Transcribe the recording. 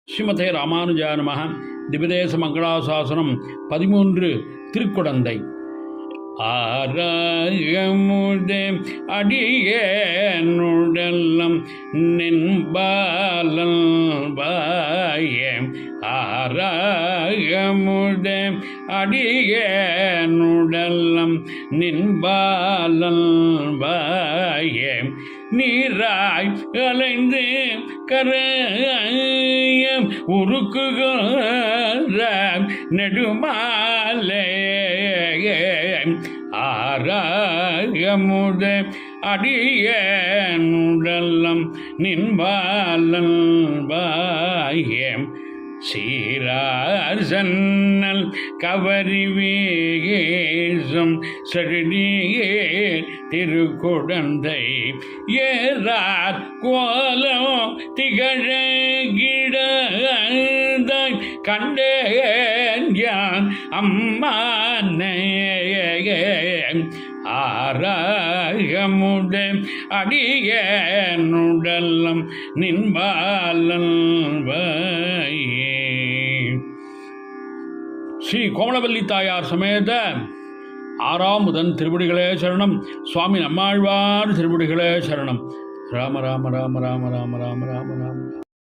ஸ்ரீமதே ராமானுஜாய நமः. திவ்யதேச மங்களாசாசனம் 13 திருக்குடந்தை. ஆராயமுதே அடியேனுடலம் நின்பாலன் வாயே. ஆராயமுதே அடியேனுடலம் நின்பாலன் வாயே. நீராய் அலைந்து கரையம் உருக்குகிற நெடுமாலே. ஆராயமுதே அடியேனுடலம் நின்பாலன் வாயே. சீரார் சன்னல் கவரி வீசும் சடியே திருக்குடந்தை. ஏறார் கோலம் திகழ கிடந்தாய் கண்டேன் யான் அம்மானே. ஆராயமுதே அடியேனுடலம் நின்பாலன் வாயே. ஸ்ரீ கோமலவல்லி தாயார் சமேத ஆறாமுதன் திருவடிகளே சரணம். சுவாமி நம்மாழ்வார் திருவடிகளே சரணம். ராம ராம ராம ராம ராம ராம ராம ராம.